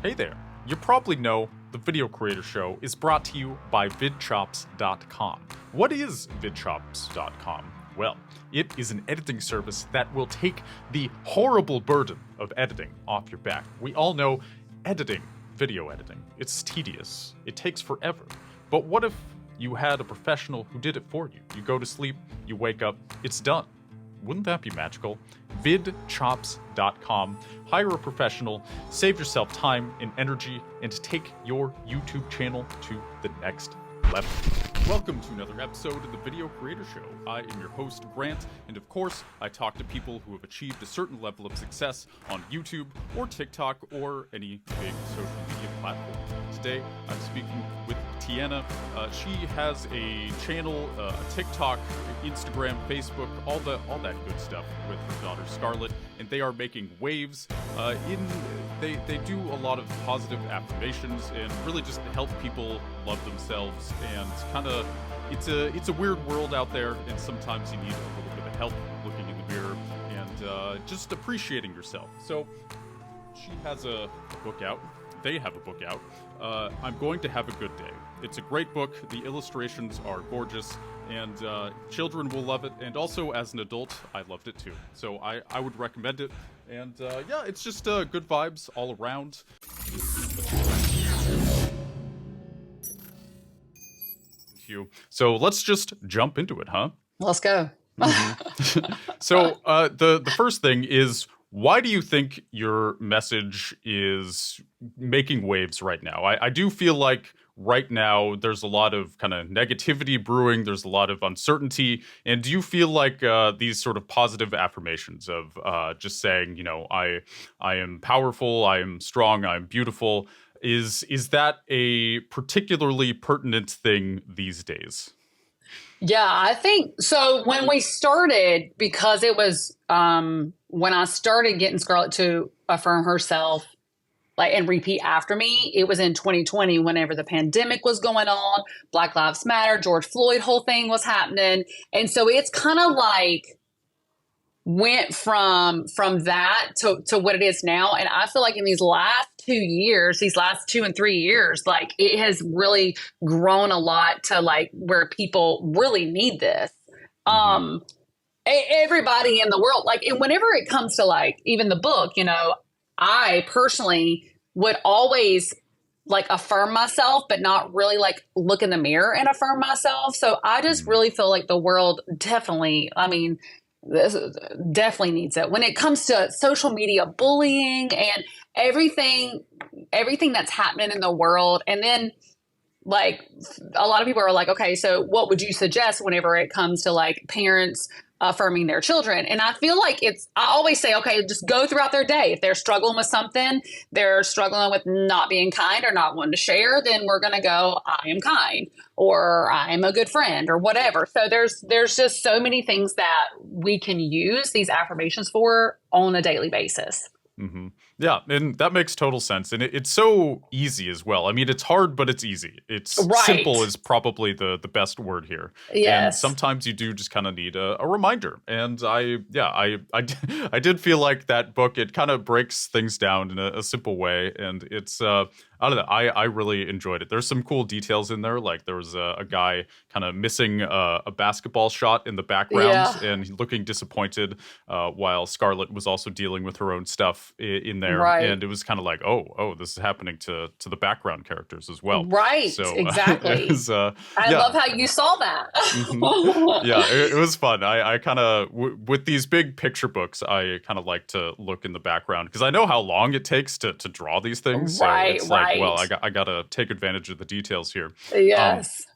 Hey there. You probably know the Video Creator Show is brought to you by VidChops.com. What is VidChops.com? Well, it is an editing service that will take the horrible burden of editing off your back. We all know editing, video editing, it's tedious. It takes forever. But what if you had a professional who did it for you? You go to sleep, you wake up, it's done. Wouldn't that be magical? VidChops.com. Hire a professional, save yourself time and energy, and take your YouTube channel to the next level. Welcome to another episode of the Video Creator Show. I am your host, Grant, and of course, I talk to people who have achieved a certain level of success on YouTube or TikTok or any big social media platform. Today, I'm speaking with Tiania. She has a channel, a TikTok, Instagram, Facebook, all that good stuff with her daughter Scarlet, and they are making waves. They do a lot of positive affirmations and really just help people love themselves. And kind of, it's a weird world out there, and sometimes you need a little bit of help looking in the mirror and just appreciating yourself. So she has a book out. They have a book out. I'm Going to Have a Good Day. It's a great book. The illustrations are gorgeous, and children will love it. And also, as an adult, I loved it too. So I would recommend it. And yeah, it's just good vibes all around. Thank you. So let's just jump into it, huh? Let's go. Mm-hmm. So the first thing is, why do you think your message is making waves right now? I do feel like right now there's a lot of kind of negativity brewing. There's a lot of uncertainty. And do you feel like these sort of positive affirmations of just saying, you know, I am powerful, I am strong, I'm beautiful, is that a particularly pertinent thing these days? Yeah, I think so. When we started, because it was when I started getting Scarlet to affirm herself, like, and repeat after me, it was in 2020, whenever the pandemic was going on, Black Lives Matter, George Floyd whole thing was happening. And so it's kind of like went from that to what it is now. And I feel like in these last 2 years, these last 2 and 3 years, like, it has really grown a lot to like where people really need this. Everybody in the world, like, and whenever it comes to like even the book, you know, I personally would always like affirm myself, but not really like look in the mirror and affirm myself. So I just really feel like the world definitely, I mean, this definitely needs it when it comes to social media bullying and everything that's happening in the world. And then like a lot of people are like, okay, so what would you suggest whenever it comes to like parents affirming their children? And I feel like I always say, okay, just go throughout their day. If they're struggling with something, they're struggling with not being kind or not wanting to share, then we're going to go, I am kind, or I am a good friend, or whatever. So there's just so many things that we can use these affirmations for on a daily basis. Mm-hmm. Yeah, and that makes total sense. And it's so easy as well. I mean, it's hard, but it's easy. It's right. Simple is probably the best word here. Yes. And sometimes you do just kind of need a reminder. And I did feel like that book, it kind of breaks things down in a simple way. And it's, I don't know, I really enjoyed it. There's some cool details in there. Like there was a guy kind of missing a basketball shot in the background and looking disappointed while Scarlet was also dealing with her own stuff in there. Right. And it was kind of like, oh, this is happening to the background characters as well. Right. So, exactly. I love how you saw that. Mm-hmm. Yeah, it was fun. I kind of, with these big picture books, I kind of like to look in the background because I know how long it takes to draw these things. Right, so it's right. like, well, I got to take advantage of the details here. Yes.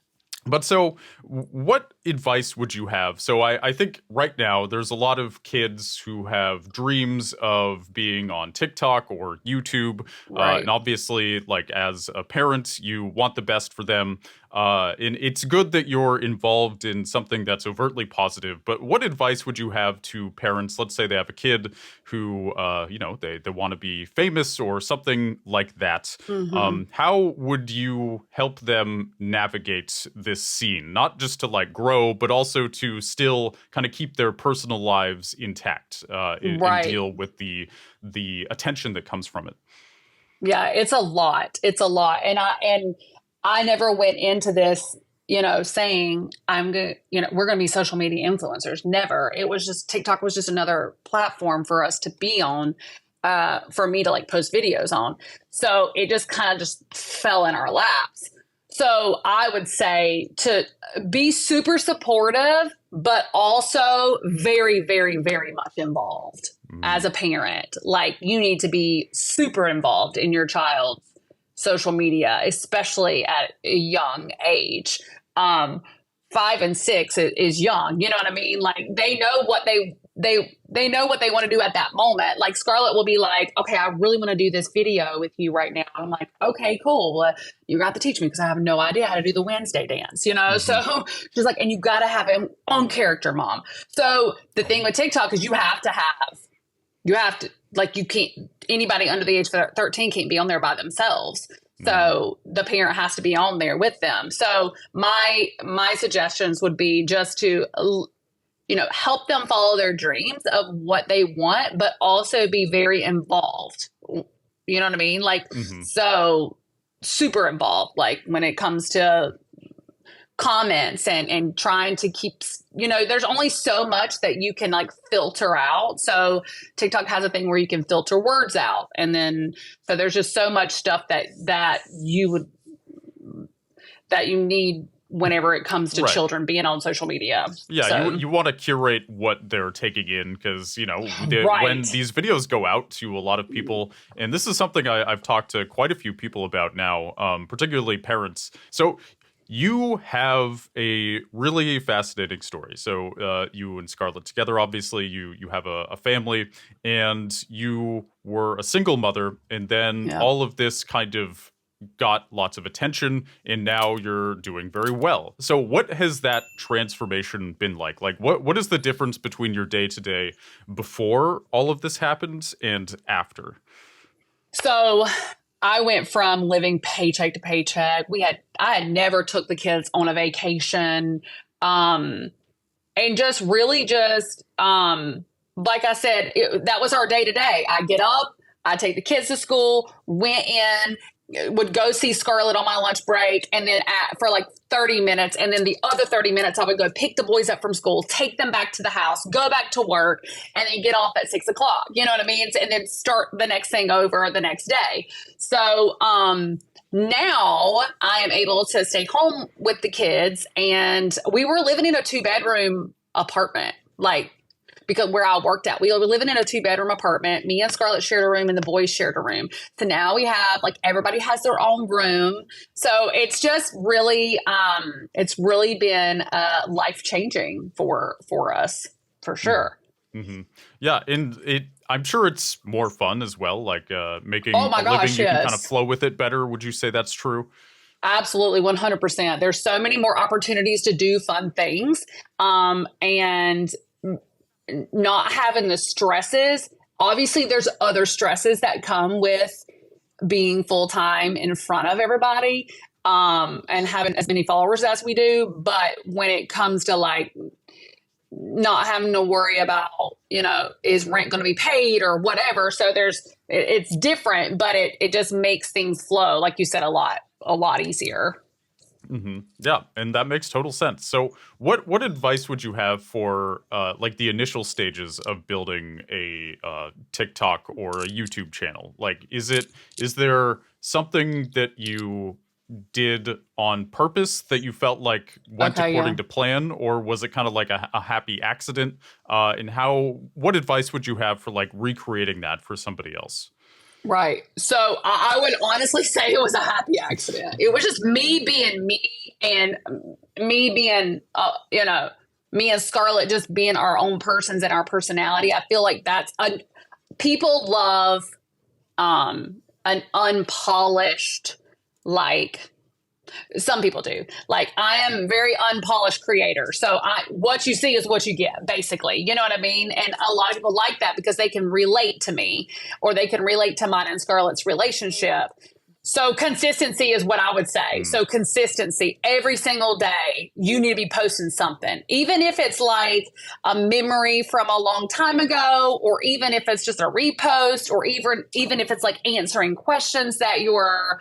But so what advice would you have? So I think right now there's a lot of kids who have dreams of being on TikTok or YouTube. Right. And obviously, like as a parent, you want the best for them. And it's good that you're involved in something that's overtly positive. But what advice would you have to parents? Let's say they have a kid who, they want to be famous or something like that. Mm-hmm. How would you help them navigate this scene? Not just to like grow, but also to still kind of keep their personal lives intact and deal with the attention that comes from it. Yeah, it's a lot. It's a lot. And I never went into this, saying I'm going to, we're going to be social media influencers. Never. It was just TikTok was just another platform for us to be on, for me to like post videos on. So it just kind of just fell in our laps. So I would say to be super supportive, but also very, very, very much involved as a parent. Like you need to be super involved in your child's social media, especially at a young age. 5 and 6 is young. You know what I mean? Like they know what they know what they want to do at that moment. Like Scarlet will be like, okay, I really want to do this video with you right now. I'm like, okay, cool. Well, you got to teach me because I have no idea how to do the Wednesday dance, So she's like, and you got to have an own character, mom. So the thing with TikTok is you have to, like, you can't, anybody under the age of 13 can't be on there by themselves. So the parent has to be on there with them. So my suggestions would be just to, help them follow their dreams of what they want, but also be very involved. You know what I mean? Like, so super involved, like when it comes to comments and trying to keep, there's only so much that you can like filter out. So TikTok has a thing where you can filter words out. And then, so there's just so much stuff that you need whenever it comes to children being on social media. Yeah, so, you want to curate what they're taking in because, when these videos go out to a lot of people, and this is something I've talked to quite a few people about now, particularly parents. So you have a really fascinating story. So you and Scarlet together, obviously, you have a family, and you were a single mother, and then all of this kind of got lots of attention, and now you're doing very well. So what has that transformation been like? Like, what is the difference between your day-to-day before all of this happened and after? So I went from living paycheck to paycheck. I had never took the kids on a vacation. And just really like I said, that was our day to day. I get up, I take the kids to school, went in, would go see Scarlet on my lunch break, and then for like 30 minutes. And then the other 30 minutes, I would go pick the boys up from school, take them back to the house, go back to work, and then get off at 6 o'clock. You know what I mean? And then start the next thing over the next day. So now I am able to stay home with the kids. And we were living in a 2-bedroom apartment, like, because where I worked at, we were living in a 2-bedroom apartment. Me and Scarlett shared a room and the boys shared a room. So now we have like everybody has their own room. So it's just really, it's really been life changing for us for sure. Mm-hmm. Yeah, and I'm sure it's more fun as well. Like making a living, you can kind of flow with it better. Would you say that's true? Absolutely, 100%. There's so many more opportunities to do fun things, and not having the stresses. Obviously, there's other stresses that come with being full-time in front of everybody, and having as many followers as we do. But when it comes to like not having to worry about, is rent going to be paid or whatever. So it's different, but it just makes things flow, like you said, a lot easier. Mm-hmm. Yeah, and that makes total sense. So what advice would you have for like the initial stages of building a TikTok or a YouTube channel? Like, is there something that you did on purpose that you felt like went according to plan, or was it kind of like a happy accident? And what advice would you have for like recreating that for somebody else? Right. So I would honestly say it was a happy accident. It was just me being me, and me being, me and Scarlett just being our own persons and our personality. I feel like people love an unpolished, like, some people do. Like, I am a very unpolished creator. So what you see is what you get, basically. You know what I mean? And a lot of people like that because they can relate to me, or they can relate to mine and Scarlett's relationship. So consistency is what I would say. So consistency every single day, you need to be posting something, even if it's like a memory from a long time ago, or even if it's just a repost, or even if it's like answering questions that your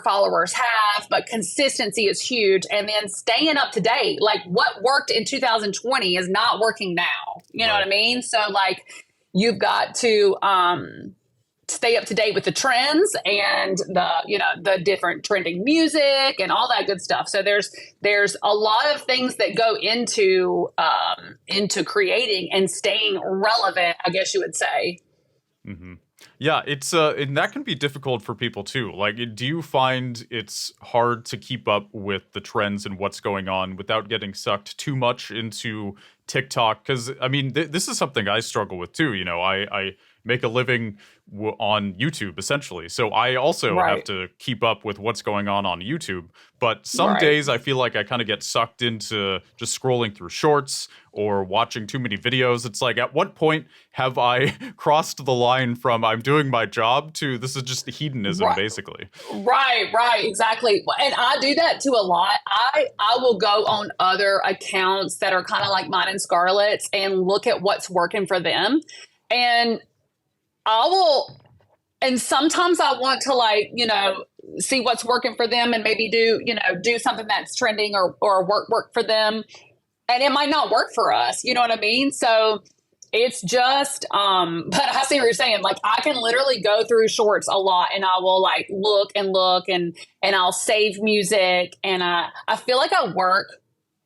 followers have. But consistency is huge. And then staying up to date, like what worked in 2020 is not working now. You know what I mean? So like you've got to, stay up to date with the trends and the different trending music and all that good stuff. So there's a lot of things that go into creating and staying relevant, I guess you would say. Mm-hmm. Yeah, it's and that can be difficult for people too. Like, do you find it's hard to keep up with the trends and what's going on without getting sucked too much into TikTok? Because I mean, this is something I struggle with too. You know, I make a living on YouTube essentially, so I also have to keep up with what's going on YouTube. But some days I feel like I kind of get sucked into just scrolling through shorts or watching too many videos. It's like, at what point have I crossed the line from I'm doing my job to this is just hedonism, basically? Right, exactly. And I do that too a lot. I will go on other accounts that are kind of like mine and Scarlet's and look at what's working for them. And and sometimes I want to see what's working for them and maybe do something that's trending or work for them. And it might not work for us. You know what I mean? So it's just, but I see what you're saying. Like I can literally go through shorts a lot and I will like look and I'll save music. And I feel like I work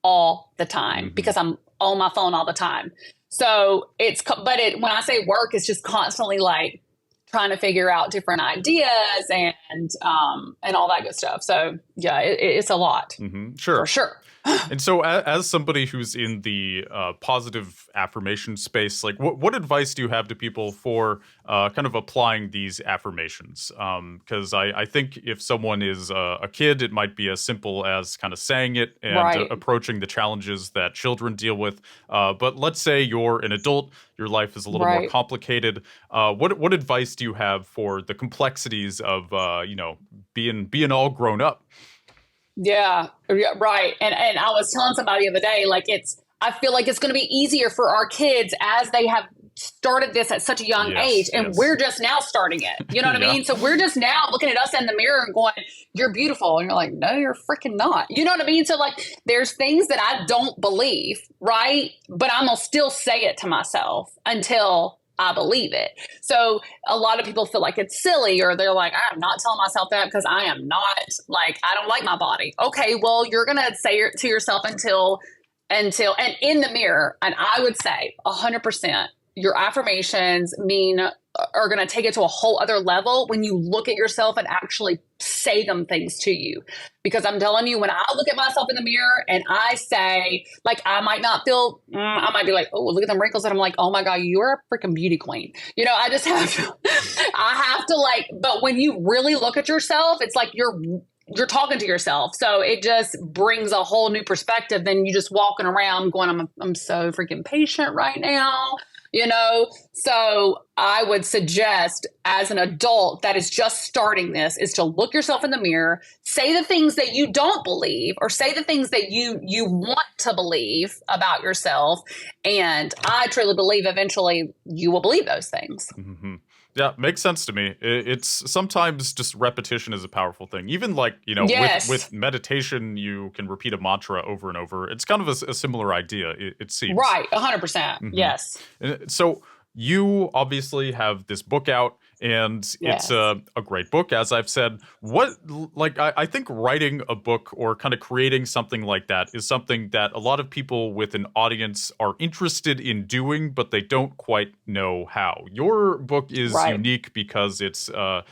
all the time because I'm on my phone all the time. So when I say work, it's just constantly like trying to figure out different ideas and all that good stuff. So yeah, it's a lot. Sure. For sure. And so as somebody who's in the positive affirmation space, like what advice do you have to people for kind of applying these affirmations? Because I think if someone is a kid, it might be as simple as kind of saying it and approaching the challenges that children deal with. But let's say you're an adult, your life is a little more complicated. What advice do you have for the complexities of being all grown up? Yeah, right. And I was telling somebody the other day, like I feel like it's going to be easier for our kids as they have started this at such a young age. And we're just now starting it. You know what I mean? So we're just now looking at us in the mirror and going, you're beautiful. And you're like, no, you're freaking not. You know what I mean? So like, there's things that I don't believe, right? But I'm going to still say it to myself until I believe it. So a lot of people feel like it's silly, or they're like, I'm not telling myself that because I am not like, I don't like my body. Okay, well, you're going to say it to yourself until, and in the mirror. And I would say 100%, your affirmations are going to take it to a whole other level when you look at yourself and actually say them things to you. Because I'm telling you, when I look at myself in the mirror and I say, like, I might not feel, I might be like, oh, look at them wrinkles. And I'm like, oh my God, you're a freaking beauty queen. You know, I just have to, but when you really look at yourself, it's like you're talking to yourself. So it just brings a whole new perspective than you just walking around going, I'm so freaking patient right now. You know, so I would suggest as an adult that is just starting this is to look yourself in the mirror, say the things that you don't believe, or say the things that you want to believe about yourself. And I truly believe eventually you will believe those things. Mm-hmm. Yeah, makes sense to me. It's sometimes just repetition is a powerful thing. Even like, with meditation, you can repeat a mantra over and over. It's kind of a similar idea, it seems. Right, 100%. Yes. So you obviously have this book out, and it's a great book, as I've said. I think writing a book or kind of creating something like that is something that a lot of people with an audience are interested in doing, but they don't quite know how. Your book is unique because it's a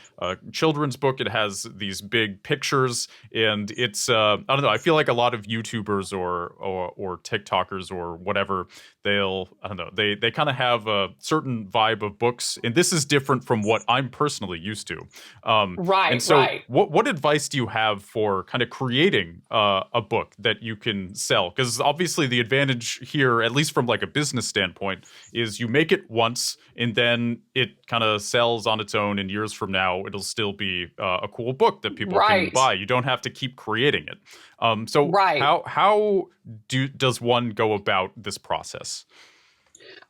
children's book. It has these big pictures, and it's, I don't know, I feel like a lot of YouTubers or TikTokers or whatever, they kind of have a certain vibe of books, and this is different from what what I'm personally used to. Right, and so right. what advice do you have for kind of creating a book that you can sell? Because obviously the advantage here, at least from like a business standpoint, is you make it once and then it kind of sells on its own, and years from now it'll still be a cool book that people can Right, buy. You don't have to keep creating it. So right. how does one go about this process?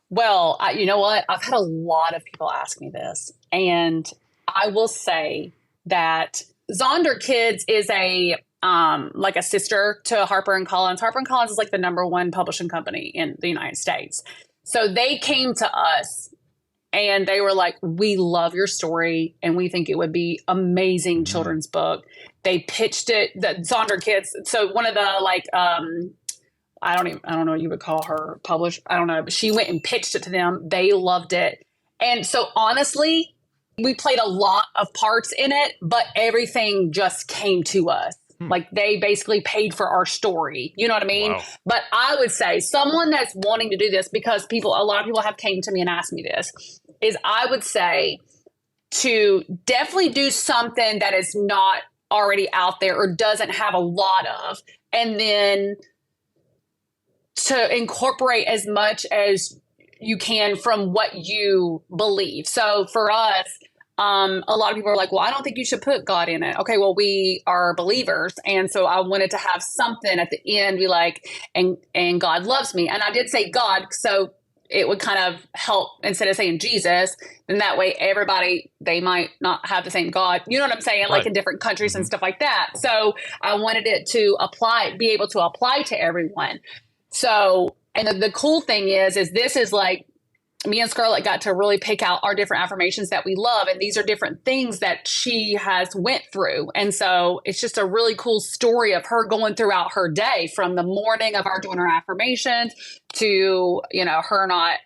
Well, you know what? I've had a lot of people ask me this, and I will say that Zonder Kids is a like a sister to Harper and Collins. Harper and Collins is like the #1 publishing company in the United States. So they came to us and they were like, "We love your story, and we think it would be amazing Mhm. children's book." They pitched it, the Zonder Kids. So one of the like I don't know what you would call her, published. I don't know. But she went and pitched it to them. They loved it. And so honestly, we played a lot of parts in it, but everything just came to us. Hmm. Like they basically paid for our story. You know what I mean? Wow. But I would say someone that's wanting to do this, because a lot of people have came to me and asked me this, is I would say to definitely do something that is not already out there or doesn't have a lot of, and then to incorporate as much as you can from what you believe. So for us, a lot of people are like, well, I don't think you should put God in it. Okay, well, we are believers. And so I wanted to have something at the end, be like, and God loves me. And I did say God, so it would kind of help instead of saying Jesus. Then that way everybody, they might not have the same God. You know what I'm saying? Like Right. in different countries and Hmm. stuff like that. So I wanted it to be able to apply to everyone. So, and the cool thing is this is like, me and Scarlet got to really pick out our different affirmations that we love. And these are different things that she has went through. And so it's just a really cool story of her going throughout her day, from the morning of her doing her affirmations to, you know, her not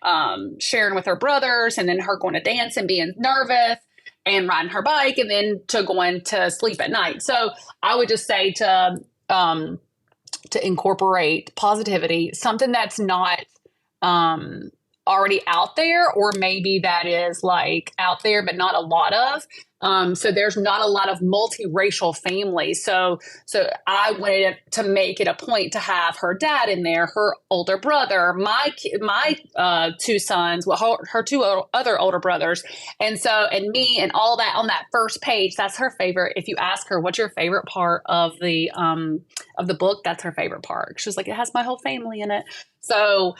sharing with her brothers, and then her going to dance and being nervous and riding her bike, and then to going to sleep at night. So I would just say to incorporate positivity, something that's not already out there, or maybe that is like out there but not a lot of. So there's not a lot of multiracial families. So I wanted to make it a point to have her dad in there, her older brother, my two sons, well, her two other older brothers, and me, and all that on that first page. That's her favorite. If you ask her what's your favorite part of the book, that's her favorite part. She's like, it has my whole family in it. So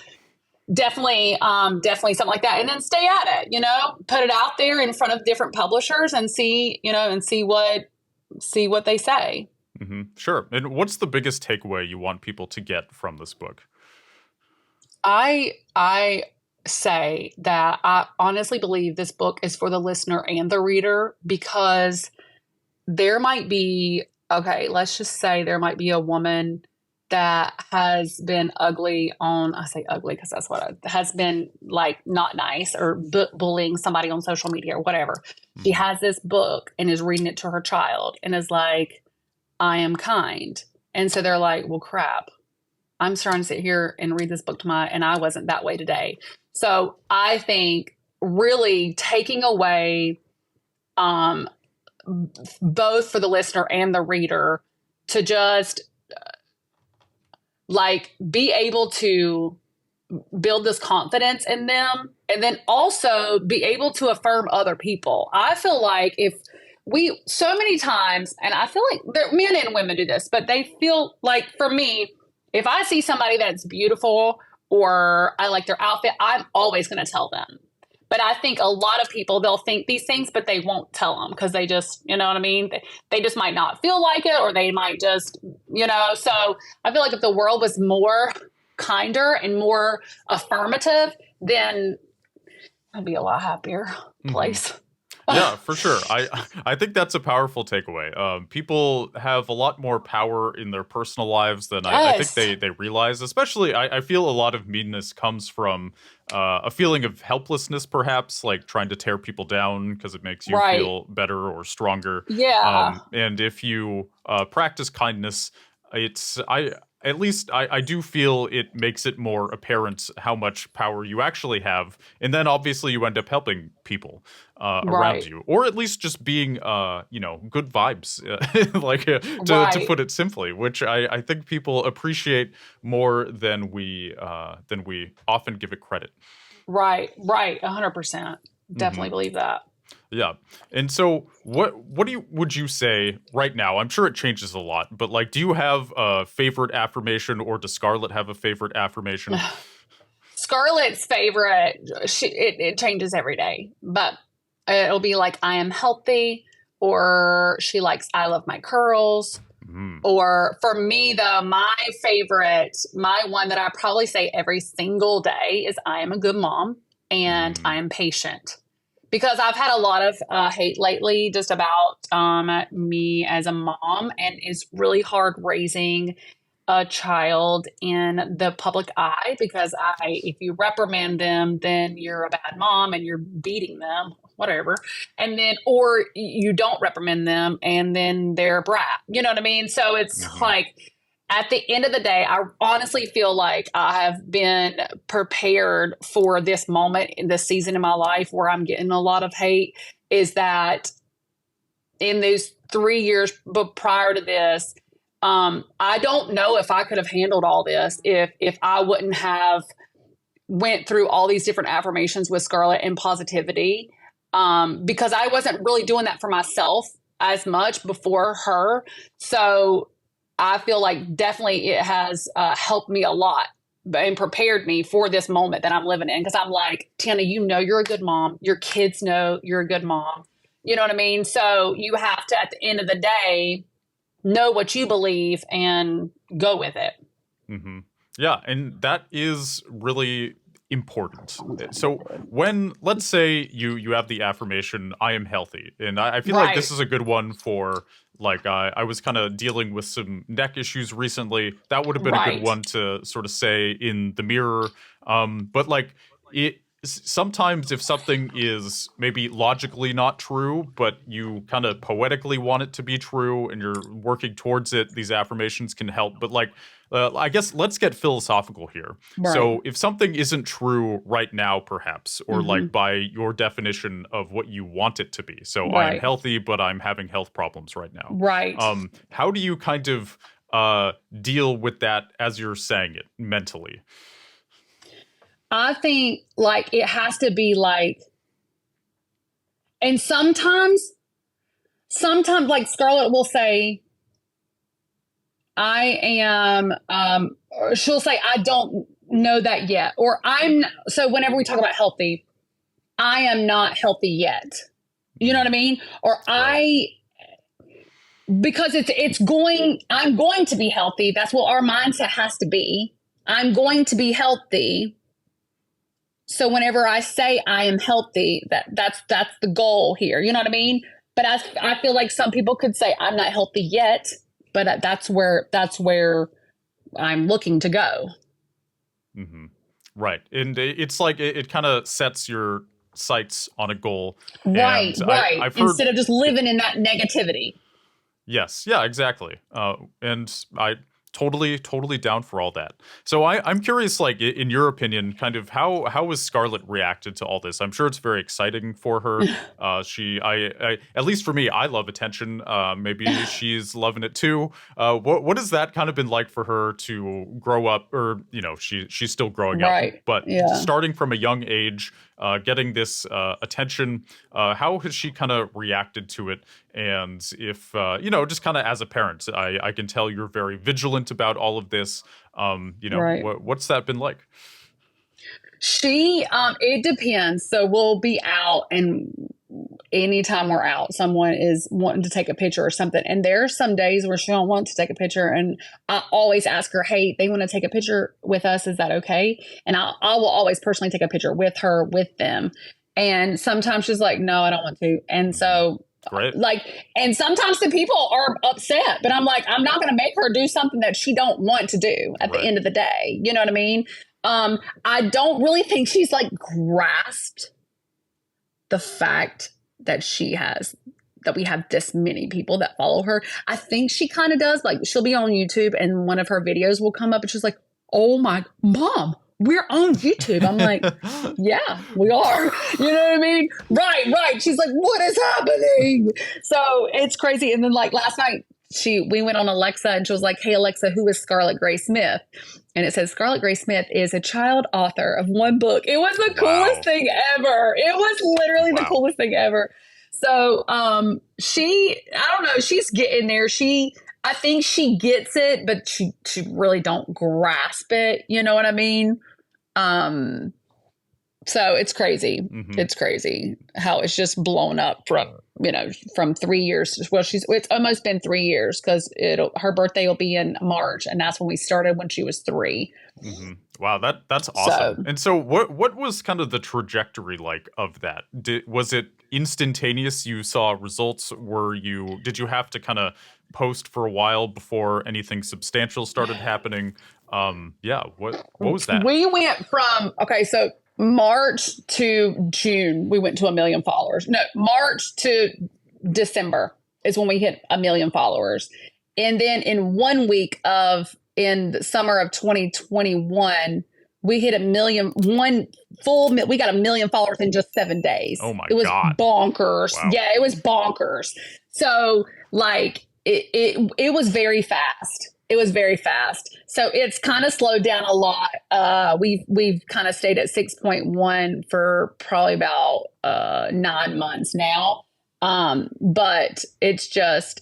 definitely something like that, and then stay at it, you know, put it out there in front of different publishers and see what they say. Hmm. Sure. And what's the biggest takeaway you want people to get from this book? I say that I honestly believe this book is for the listener and the reader, because there might be, okay, let's just say there might be a woman that has been ugly on, I say ugly because that's what has been like not nice, or bullying somebody on social media or whatever. She Hmm. has this book and is reading it to her child and is like, I am kind. And so they're like, well, crap. I'm trying to sit here and read this book and I wasn't that way today. So I think really taking away, both for the listener and the reader, to just like be able to build this confidence in them, and then also be able to affirm other people. I feel like if we, so many times, and I feel like men and women do this, but they feel like, for me, if I see somebody that's beautiful or I like their outfit, I'm always going to tell them. But I think a lot of people, they'll think these things, but they won't tell them because they just, you know what I mean? They just might not feel like it, or they might just, you know. So I feel like if the world was more kinder and more affirmative, then I'd be a lot happier Hmm. place. Yeah, for sure. I think that's a powerful takeaway. People have a lot more power in their personal lives than I think Yes. they realize. Especially, I feel a lot of meanness comes from a feeling of helplessness, perhaps, like trying to tear people down because it makes you Right. feel better or stronger. Yeah. And if you practice kindness, it's at least I do feel it makes it more apparent how much power you actually have. And then obviously you end up helping people around Right. you, or at least just being, good vibes, to Right. put it simply, which I think people appreciate more than we often give it credit. Right. Right. 100%. Hmm. Definitely believe that. Yeah. And so what would you say right now? I'm sure it changes a lot, but like do you have a favorite affirmation, or does Scarlet have a favorite affirmation? Scarlett's favorite, it changes every day, but it'll be like, I am healthy, or she likes, I love my curls. Mm. Or for me, though, my favorite, my one that I probably say every single day is, I am a good mom and I Mm. am patient. Because I've had a lot of hate lately just about me as a mom, and it's really hard raising a child in the public eye, because if you reprimand them, then you're a bad mom and you're beating them, whatever. And then, or you don't reprimand them and then they're a brat. You know what I mean? So it's Hmm. like, at the end of the day, I honestly feel like I have been prepared for this moment in this season in my life where I'm getting a lot of hate. Is that in those 3 years but prior to this, I don't know if I could have handled all this if I wouldn't have went through all these different affirmations with Scarlet and positivity, because I wasn't really doing that for myself as much before her. So I feel like definitely it has helped me a lot and prepared me for this moment that I'm living in. Because I'm like, Tiana, you're a good mom. Your kids know you're a good mom. You know what I mean? So you have to, at the end of the day, know what you believe and go with it. Hmm. Yeah, and that is really important. So when, let's say you have the affirmation, I am healthy, and I feel like Right. this is a good one for, like, I was kind of dealing with some neck issues recently. That would have been a good Right. one to sort of say in the mirror. But like sometimes if something is maybe logically not true, but you kind of poetically want it to be true and you're working towards it, these affirmations can help. But like, I guess let's get philosophical here. Right. So if something isn't true right now, perhaps, or Hmm. like by your definition of what you want it to be, so I am Right. healthy, but I'm having health problems right now. Right. How do you kind of deal with that as you're saying it mentally? I think like it has to be like, and sometimes like Scarlett will say, I am, or she'll say, I don't know that yet. Or so whenever we talk about healthy, I am not healthy yet. You know what I mean? Or Right. because I'm going to be healthy. That's what our mindset has to be. I'm going to be healthy. So whenever I say I am healthy, that's the goal here. You know what I mean? But I feel like some people could say I'm not healthy yet, but that's where I'm looking to go. Hmm. Right. And it's like it kind of sets your sights on a goal. Right, And right. I've heard, Instead of just living in that negativity. yes, yeah, exactly. And I totally down for all that. So I'm curious, like in your opinion, kind of how has Scarlet reacted to all this? I'm sure it's very exciting for her. I at least for me, I love attention. Maybe she's loving it too. What has that kind of been like for her to grow up, or she's still growing up, Right. but Yeah. starting from a young age, getting this attention. How has she kind of reacted to it? And if just kind of as a parent, I can tell you're very vigilant about all of this. Right. What's that been like? It depends. So we'll be out, and anytime we're out, someone is wanting to take a picture or something. And there's some days where she don't want to take a picture. And I always ask her, hey, they want to take a picture with us. Is that okay? And I will always personally take a picture with her, with them. And sometimes she's like, no, I don't want to. And Hmm. so Great. like, and sometimes the people are upset, but I'm like, I'm not going to make her do something that she don't want to do at the Right. end of the day. You know what I mean? I don't really think she's like grasped the fact that she has that we have this many people that follow her. I think she kind of does. Like, she'll be on YouTube and one of her videos will come up and she's like, oh my mom, we're on YouTube. I'm like, yeah, we are. You know what I mean? Right. She's like, what is happening? So it's crazy. And then like last night, we went on Alexa and she was like, hey, Alexa, who is Scarlet Gray Smith? And it says Scarlet Gray Smith is a child author of one book. It was the coolest thing ever. It was literally the coolest thing ever. So I don't know, she's getting there. I think she gets it, but she really don't grasp it. You know what I mean? So it's crazy. Mm-hmm. It's crazy how it's just blown up from 3 years. Well, it's almost been 3 years because her birthday will be in March, and that's when we started when she was 3. Mm-hmm. Wow, that's awesome. And so what was kind of the trajectory like of that? Was it instantaneous? You saw results? Did you have to kind of post for a while before anything substantial started happening? What was that? We went from so March to June, we went to 1 million followers. No, March to December is when we hit 1 million followers. And then in 1 week in the summer of 2021, we hit 1 million, we got 1 million followers in just 7 days. Oh my God. It was bonkers. Wow. Yeah, it was bonkers. So like it was very fast. It was very fast. So it's kind of slowed down a lot. We've kind of stayed at 6.1 for probably about 9 months now. But it's just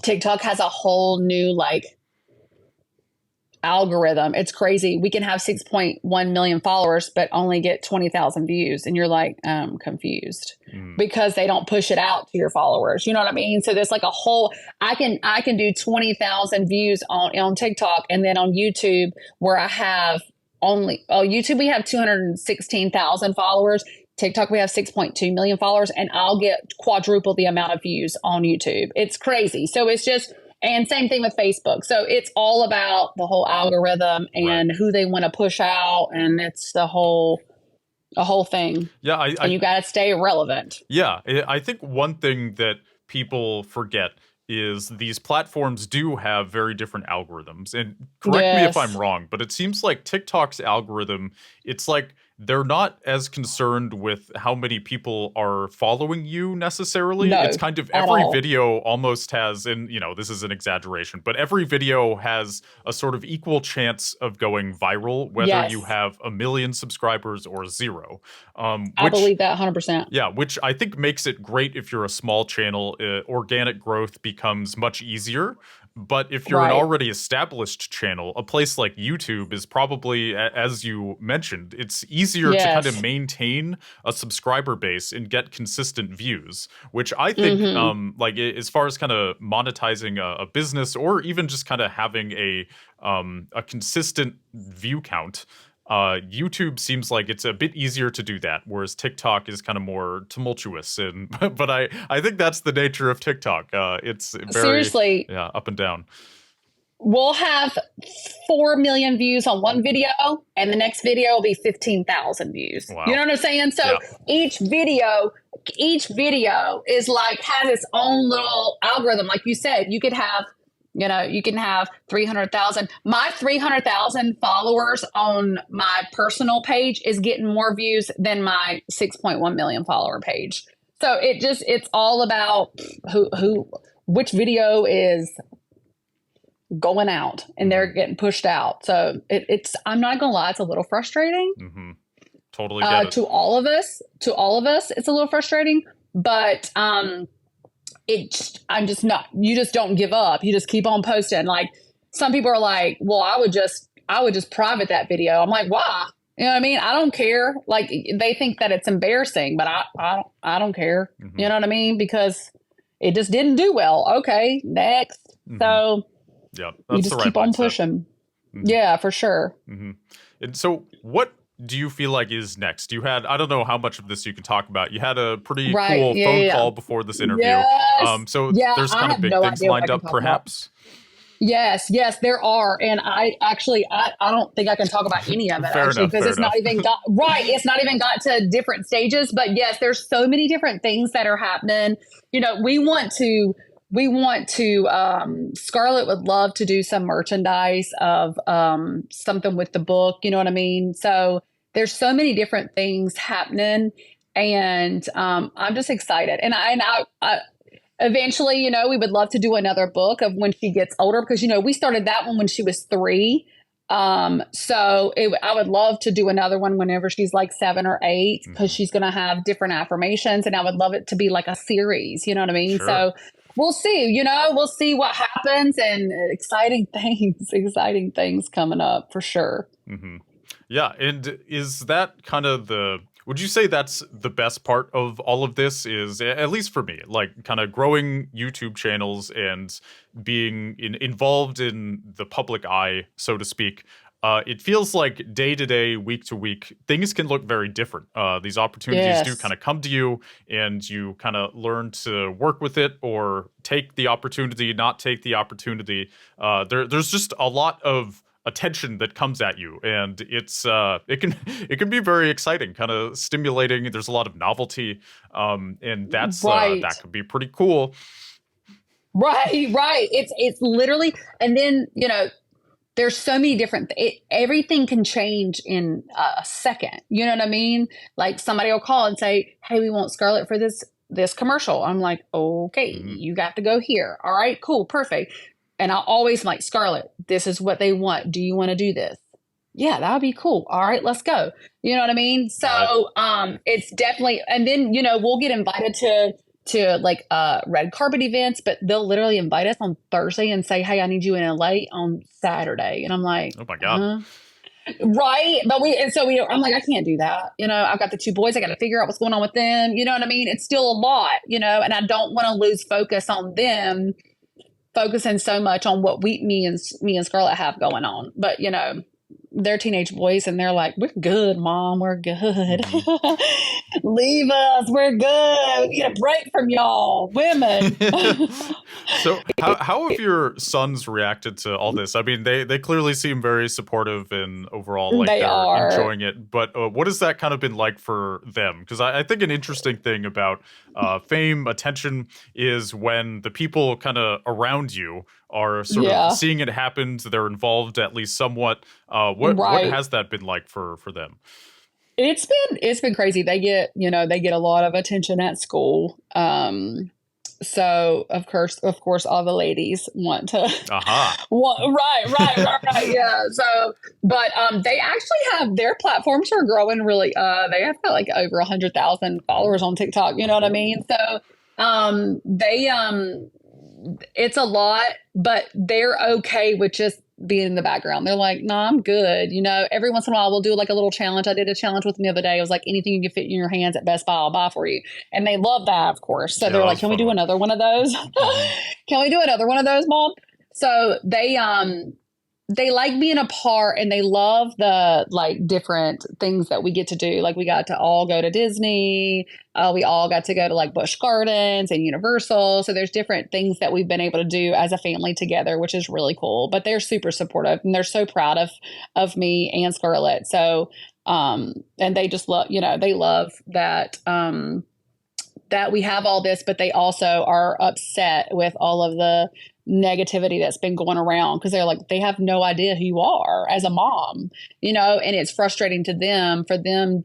TikTok has a whole new algorithm. It's crazy. We can have 6.1 million followers, but only get 20,000 views. And you're like, confused because they don't push it out to your followers. You know what I mean? So there's like a whole, I can do 20,000 views on TikTok. And then on YouTube where I have YouTube, we have 216,000 followers. TikTok, we have 6.2 million followers, and I'll get quadruple the amount of views on YouTube. It's crazy. So it's just, and same thing with Facebook. So it's all about the whole algorithm and who they want to push out. And it's a whole thing. Yeah. And you got to stay relevant. Yeah. I think one thing that people forget is these platforms do have very different algorithms. And correct me if I'm wrong, but it seems like TikTok's algorithm, it's like they're not as concerned with how many people are following you necessarily. No, it's kind of every video almost has, and this is an exaggeration, but every video has a sort of equal chance of going viral, whether you have 1 million subscribers or 0. I believe that 100%. Yeah, which I think makes it great if you're a small channel. Organic growth becomes much easier. But if you're an already established channel, a place like YouTube is probably, as you mentioned, it's easier to kind of maintain a subscriber base and get consistent views, which I think, as far as kind of monetizing a business or even just kind of having a consistent view count, YouTube seems like it's a bit easier to do that, whereas TikTok is kind of more tumultuous. But I think that's the nature of TikTok. It's very seriously up and down. We'll have 4 million views on one video, and the next video will be 15,000 views. Wow. You know what I'm saying? So each video is has its own little algorithm. Like you said, you could have. You can have 300,000. My 300,000 followers on my personal page is getting more views than my 6.1 million follower page. So it's all about which video is going out and they're getting pushed out. So I'm not going to lie, it's a little frustrating. Mm-hmm. Totally get it. To all of us, it's a little frustrating, but, I'm just not, you just don't give up. You just keep on posting. Like some people are like, well, I would just private that video. I'm like, why? You know what I mean? I don't care. Like they think that it's embarrassing, but I don't care. Mm-hmm. You know what I mean? Because it just didn't do well. Okay, next. Mm-hmm. So you just keep on pushing. Mm-hmm. Yeah, for sure. Mm-hmm. And so what do you feel like is next? You had, I don't know how much of this you can talk about. You had a pretty cool phone call before this interview. Yes. So there's kind of big things lined up, perhaps. Yes, there are. And I don't think I can talk about any of it Fair actually, enough. because Fair it's not enough. even got right. It's not even got to different stages. But yes, there's so many different things that are happening. We want to, Scarlet would love to do some merchandise of something with the book. You know what I mean? So there's so many different things happening. And I'm just excited. And I eventually, we would love to do another book of when she gets older because, we started that one when she was 3. I would love to do another one whenever she's like 7 or 8 because Mhm. she's going to have different affirmations and I would love it to be like a series, you know what I mean? Sure. So we'll see, we'll see what happens and exciting things coming up for sure. Hmm. Yeah, and is that kind of would you say that's the best part of all of this is, at least for me, like kind of growing YouTube channels and being involved in the public eye, so to speak? It feels like day to day, week to week, things can look very different. These opportunities do Yes. kind of come to you, and you kind of learn to work with it or take the opportunity, not take the opportunity. There's just a lot of attention that comes at you, and it can be very exciting, kind of stimulating. There's a lot of novelty, and Right. that could be pretty cool. Right. It's literally, and then, there's so many different everything can change in a second. You know what I mean? Like somebody will call and say, "Hey, we want Scarlet for this commercial." I'm like, "Okay, Mhm. you got to go here." All right, cool, perfect. And I always like, "Scarlet, this is what they want. Do you want to do this?" Yeah, that would be cool. All right, let's go. You know what I mean? Right. So it's definitely, and then we'll get invited to like red carpet events, but they'll literally invite us on Thursday and say, "Hey, I need you in LA on Saturday." And I'm like, Oh my god. huh? Right. But I'm like, I can't do that. I've got the 2 boys. I got to figure out what's going on with them. You know what I mean? It's still a lot, and I don't want to lose focus on them, focusing so much on what me and Scarlett have going on. But, they're teenage boys and they're like, "We're good, Mom. We're good. Hmm. Leave us. We're good. We get a break from y'all, women." So how have your sons reacted to all this? I mean, they clearly seem very supportive and overall like They they're are. enjoying it. But what has that kind of been like for them? Because I think an interesting thing about fame, attention, is when the people kind of around you are sort of Yeah. seeing it happen. They're involved at least somewhat. What Right. has that been like for them? It's been crazy. They get a lot of attention at school. So of course all the ladies want to Aha. right. Yeah. So but they actually have their platforms are growing really they have got like over 100,000 followers on TikTok, you know what I mean? So they it's a lot, but they're okay with just being in the background. They're like, "No, I'm good." Every once in a while we'll do like a little challenge. I did a challenge with them the other day. It was like, anything you can fit in your hands at Best Buy, I'll buy for you. And they love that, of course. So Yeah, they're that like, was a "Can we fun do one. another one of those?" Hmm. Can we do another one of those, Mom? So they like being a part and they love the like different things that we get to do. Like we got to all go to Disney. We all got to go to like Busch Gardens and Universal. So there's different things that we've been able to do as a family together, which is really cool. But they're super supportive and they're so proud of me and Scarlett. So and they just love, they love that we have all this, but they also are upset with all of the negativity that's been going around because they're like, they have no idea who you are as a mom, and it's frustrating to them for them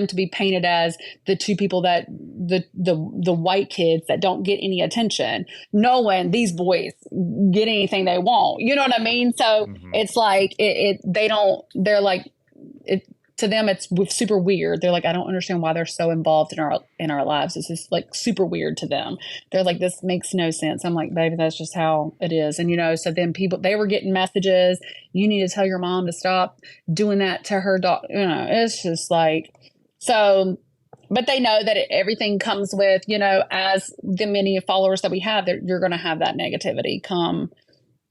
to be painted as the 2 people that the white kids that don't get any attention, knowing these boys get anything they want. You know what I mean? So Hmm. it's like they don't. They're like it to them. It's super weird. They're like, "I don't understand why they're so involved in our lives. It's just like super weird to them." They're like, "This makes no sense." I'm like, "Baby, that's just how it is." And so then they were getting messages, "You need to tell your mom to stop doing that to her dog." It's just like so. But they know that everything comes with, as the many followers that we have, you're going to have that negativity come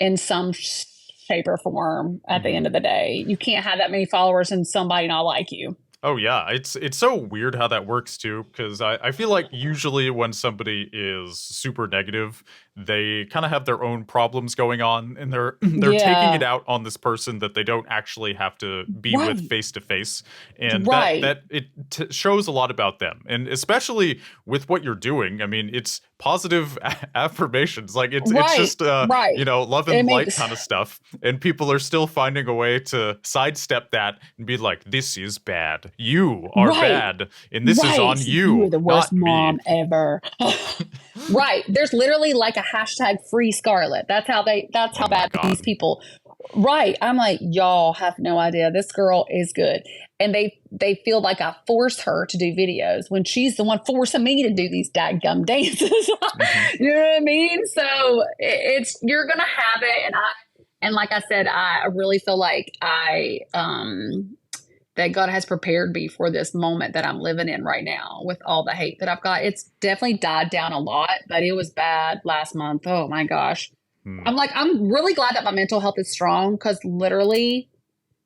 in some shape or form at the Hmm. end of the day. You can't have that many followers and somebody not like you. Oh yeah, it's so weird how that works too, because I feel like usually when somebody is super negative, they kind of have their own problems going on, and they're taking Yeah. it out on this person that they don't actually have to be with Right. face to face, and Right. that it shows a lot about them, and especially with what you're doing. I mean, it's positive affirmations, like it's Right. just Right. you know, love It and light makes kind of stuff, and people are still finding a way to sidestep that and be like, this is bad, you are right. bad, and this is Right. on You are you, the worst not me. mom ever. Right. There's literally like a hashtag free Scarlet. That's Oh how my bad these god. people. Right. I'm like, y'all have no idea. This girl is good. And they feel like I force her to do videos when she's the one forcing me to do these dadgum dances. Hmm. You know what I mean? So it's you're gonna have it, and like I said, I really feel like that God has prepared me for this moment that I'm living in right now with all the hate that I've got. It's definitely died down a lot, but it was bad last month. Oh my gosh. Hmm. I'm really glad that my mental health is strong because literally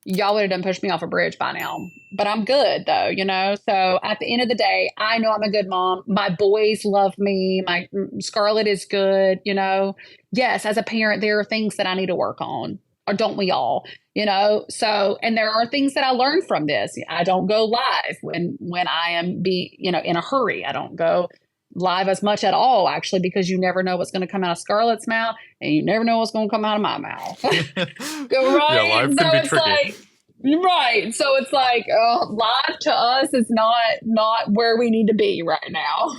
y'all would have done pushed me off a bridge by now. But I'm good though, you know? So at the end of the day, I know I'm a good mom. My boys love me. My Scarlet is good, you know? Yes, as a parent, there are things that I need to work on. Or don't we all? You know, so and there are things that I learned from this. I don't go live when I am in a hurry. I don't go live as much at all, actually, because you never know what's going to come out of Scarlett's mouth, and you never know what's going to come out of my mouth. Yeah, Right? life So can be it's tricky. like right. So it's like live to us is not where we need to be right now.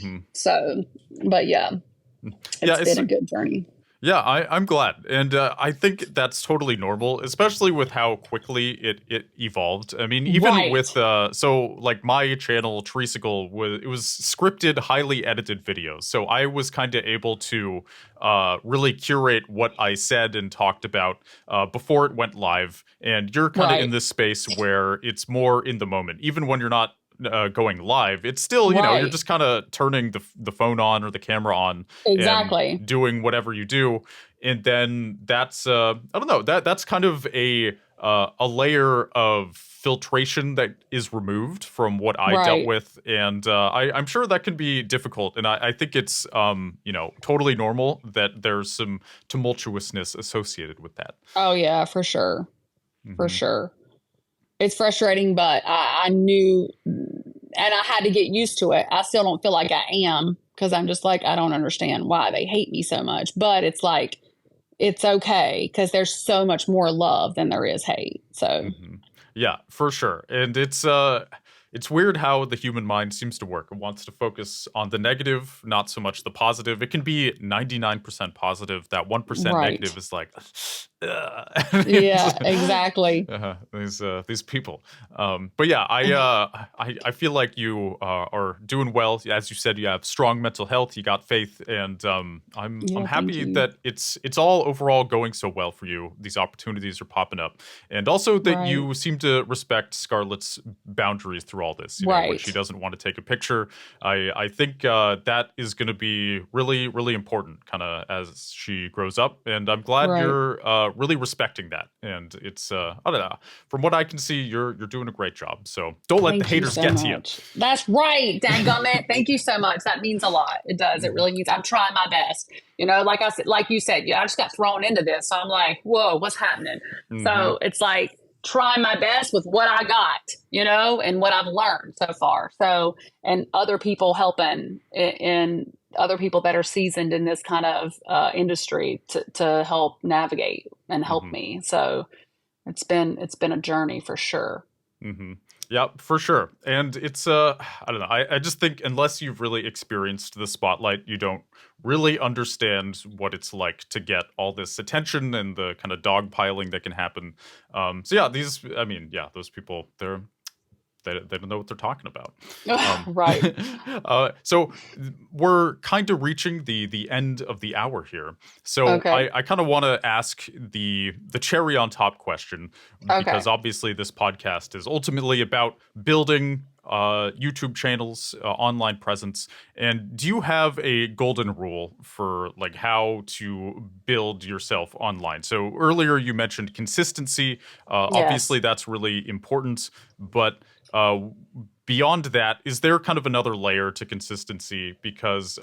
Hmm. So, but yeah, Yeah, it's been a good journey. yeah, I'm glad, and I think that's totally normal, especially with how quickly it evolved. I mean, even Right. with so like my channel Treesicle was scripted, highly edited videos, so I was kind of able to really curate what I said and talked about before it went live. And you're kind of in Right. this space where it's more in the moment, even when you're not going live. It's still, you know, you're Right. just kind of turning the phone on or the camera on and Exactly. doing whatever you do, and then that's I don't know, that's kind of a layer of filtration that is removed from what I dealt Right. with, and I'm sure that can be difficult, and I think it's you know, totally normal that there's some tumultuousness associated with that. Oh yeah, for sure. For Hmm. sure. It's frustrating, but I knew and I had to get used to it. I still don't feel like I am because I'm just like, I don't understand why they hate me so much. But it's like, it's okay because there's so much more love than there is hate. So, Hmm. Yeah, for sure. And it's weird how the human mind seems to work. It wants to focus on the negative, not so much the positive. It can be 99% positive. That 1% right. negative is like, Yeah, exactly. these people. But yeah, I feel like you are doing well. As you said, you have strong mental health. You got faith, and I'm Yeah, thank happy you. that it's all overall going so well for you. These opportunities are popping up, and also that Right. you seem to respect Scarlett's boundaries through all this. You know, when she Right. doesn't want to take a picture, I think that is going to be really really important, kind of as she grows up. And I'm glad Right. you're really respecting that. And it's I don't know. From what I can see, you're doing a great job. So don't let the Thank you haters so get to you. much. That's right. Dadgummit. Thank you so much. That means a lot. It does. It Hmm. really means I'm trying my best. You know, like I said, like you said, yeah, I just got thrown into this. So I'm like, whoa, what's happening? Hmm. So it's like trying my best with what I got, you know, and what I've learned so far. So, and other people helping in other people that are seasoned in this kind of industry to help navigate and help Hmm. me. So it's been a journey for sure. Hmm. Yeah, for sure. And it's I don't know. I just think unless you've really experienced the spotlight, you don't really understand what it's like to get all this attention and the kind of dogpiling that can happen. So yeah, I mean, yeah, those people, they don't know what they're talking about. Um, Right. so we're kind of reaching the end of the hour here. So Okay. I kind of want to ask the cherry on top question, because Okay. obviously this podcast is ultimately about building YouTube channels, online presence. And do you have a golden rule for like how to build yourself online? So earlier you mentioned consistency. Yes. Obviously that's really important, but uh, beyond that, is there kind of another layer to consistency? Because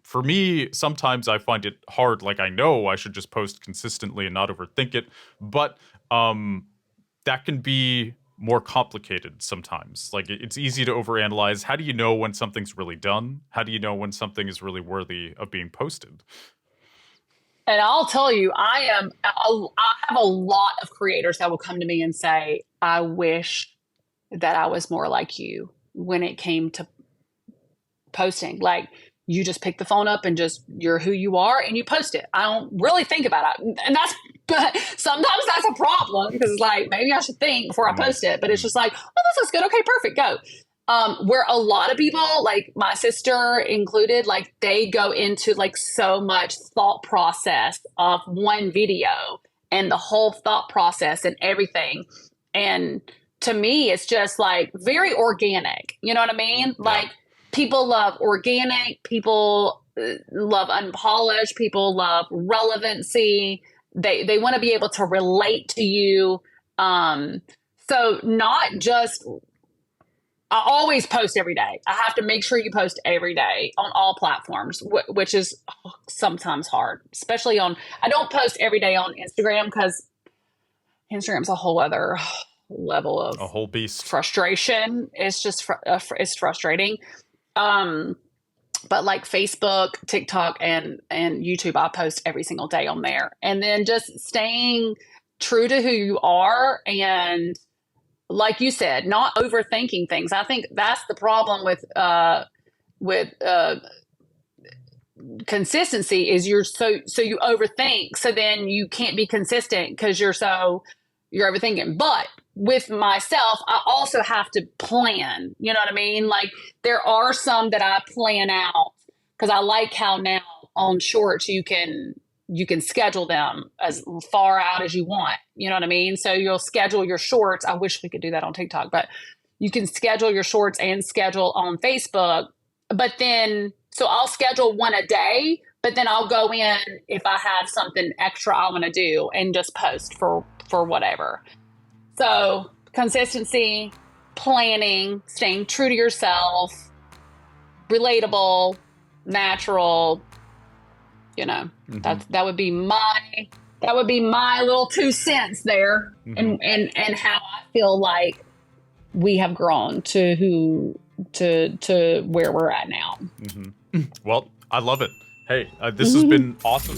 for me, sometimes I find it hard. Like, I know I should just post consistently and not overthink it, but that can be more complicated sometimes. Like, it's easy to overanalyze. How do you know when something's really done? How do you know when something is really worthy of being posted? And I'll tell you, I have a lot of creators that will come to me and say, I wish that I was more like you when it came to posting. Like, you just pick the phone up and you're who you are and you post it. I don't really think about it. And but sometimes that's a problem, because it's like, maybe I should think before I post it. But it's just like, oh, this looks good. Okay, perfect, go. Where a lot of people, like my sister included, like they go into like so much thought process of one video and the whole thought process and everything. And to me, it's just like very organic. You know what I mean? Yeah. Like, people love organic, people love unpolished, people love relevancy. They want to be able to relate to you. So not just, I always post every day. I have to make sure you post every day on all platforms, which is sometimes hard, especially I don't post every day on Instagram, because Instagram's a whole other level of a whole beast frustration. It's just it's frustrating. But like Facebook, TikTok, and YouTube, I post every single day on there. And then just staying true to who you are, and like you said, not overthinking things. I think that's the problem with consistency, is you overthink, so then you can't be consistent because you're overthinking. But with myself, I also have to plan. You know what I mean? Like, there are some that I plan out, because I like how now on shorts you can schedule them as far out as you want. You know what I mean? So you'll schedule your shorts. I wish we could do that on TikTok, but you can schedule your shorts and schedule on Facebook. But then, so I'll schedule one a day, but then I'll go in if I have something extra I want to do and just post for whatever. So consistency, planning, staying true to yourself, relatable, natural, mm-hmm. that would be my little 2 cents there. Mm-hmm. and how I feel like we have grown to where we're at now. Mm-hmm. Well, I love it. Hey, this has been awesome.